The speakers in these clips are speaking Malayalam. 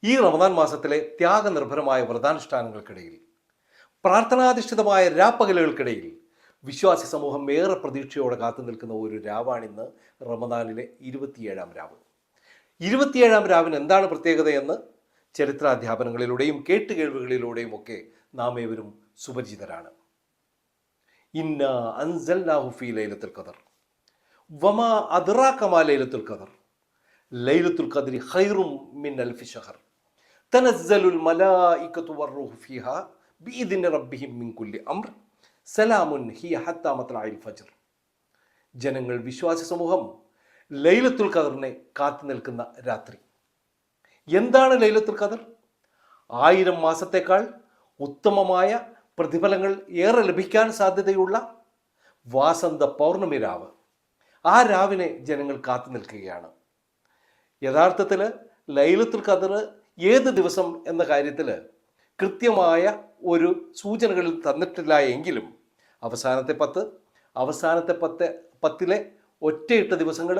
ഈ റമദാൻ മാസത്തിലെ ത്യാഗനിർഭരമായ വ്രതാനുഷ്ഠാനങ്ങൾക്കിടയിൽ, പ്രാർത്ഥനാധിഷ്ഠിതമായ രാപ്പകലുകൾക്കിടയിൽ വിശ്വാസി സമൂഹം ഏറെ പ്രതീക്ഷയോടെ കാത്തു നിൽക്കുന്ന ഒരു രാവാണിന്ന് റമദാനിലെ 27-ാം രാവ്. 27-ാം രാവിന് എന്താണ് പ്രത്യേകതയെന്ന് ചരിത്രാധ്യാപനങ്ങളിലൂടെയും കേട്ടുകേൾവികളിലൂടെയും ഒക്കെ നാം ഏവരും സുപരിചിതരാണ്. ഇന്നാ അൻസൽനാഹു ഫീ ലൈലത്തുൽ ഖദർ വമാ അദ്റാക മാ ലൈലത്തുൽ ഖദർ ലൈലത്തുൽ ഖദ്രി ഖൈറും മിൻ അൽഫി ശഹർ തനസ്സലുൽ മലായികതു വറൂഹു ഫീഹാ ബിഇദ്നി റബ്ബിഹിം മിൻ കുല്ലി അംർ സലാമുൻ ഹിയ ഹത്താ മത്ലഇൽ ഫജ്ർ. ജനങ്ങൾ, വിശ്വാസി സമൂഹം ലൈലത്തുൽ ഖദറിനെ കാത്തു നിൽക്കുന്ന രാത്രി. എന്താണ് ലൈലത്തുൽ ഖദർ? 1000 മാസത്തേക്കാൾ ഉത്തമമായ പ്രതിഫലങ്ങൾ ഏറെ ലഭിക്കാൻ സാധ്യതയുള്ള വാസന്ത പൗർണമി രാവ്. ആ രാവിനെ ജനങ്ങൾ കാത്തു നിൽക്കുകയാണ്. യഥാർത്ഥത്തിൽ ലൈലത്തുൽ ഖദർ ഏത് ദിവസം എന്ന കാര്യത്തിൽ കൃത്യമായ ഒരു സൂചനകളിൽ തന്നിട്ടില്ല എങ്കിലും അവസാനത്തെ 10 ഒറ്റയിട്ട ദിവസങ്ങൾ,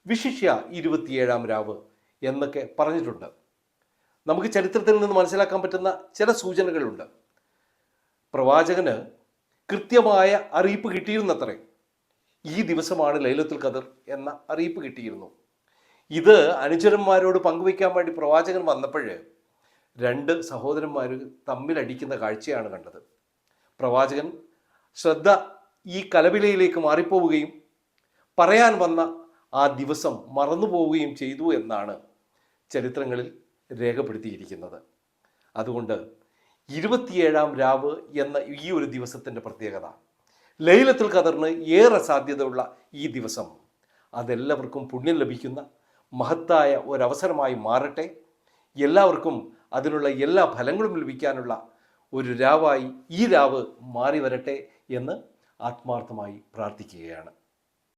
വിശിഷ്യ 27-ാം രാവ് എന്നൊക്കെ പറഞ്ഞിട്ടുണ്ട്. നമുക്ക് ചരിത്രത്തിൽ നിന്ന് മനസ്സിലാക്കാൻ പറ്റുന്ന ചില സൂചനകളുണ്ട്. പ്രവാചകന് കൃത്യമായ അറിയിപ്പ് കിട്ടിയിരുന്നത്രേ. ഈ ദിവസമാണ് ലൈലത്തുൽ ഖദർ എന്ന അറിയിപ്പ് കിട്ടിയിരുന്നു. ഇത് അനുചരന്മാരോട് പങ്കുവയ്ക്കാൻ വേണ്ടി പ്രവാചകൻ വന്നപ്പോൾ 2 സഹോദരന്മാർ തമ്മിലടിക്കുന്ന കാഴ്ചയാണ് കണ്ടത്. പ്രവാചകൻ ശ്രദ്ധ ഈ കലപിലയിലേക്ക് മാറിപ്പോവുകയും പറയാൻ വന്ന ആ ദിവസം മറന്നുപോവുകയും ചെയ്തു എന്നാണ് ചരിത്രങ്ങളിൽ രേഖപ്പെടുത്തിയിരിക്കുന്നത്. അതുകൊണ്ട് 27-ാം രാവ് എന്ന ഈ ഒരു ദിവസത്തിൻ്റെ പ്രത്യേകത, ലൈലത്തുൽ ഖദറിന് ഏറെ സാധ്യതയുള്ള ഈ ദിവസം അതെല്ലാവർക്കും പുണ്യം ലഭിക്കുന്ന മഹത്തായ ഒരവസരമായി മാറട്ടെ. എല്ലാവർക്കും അതിനുള്ള എല്ലാ ഫലങ്ങളും ലഭിക്കാനുള്ള ഒരു രാവായി ഈ രാവ് മാറി വരട്ടെ എന്ന് ആത്മാർത്ഥമായി പ്രാർത്ഥിക്കുകയാണ്.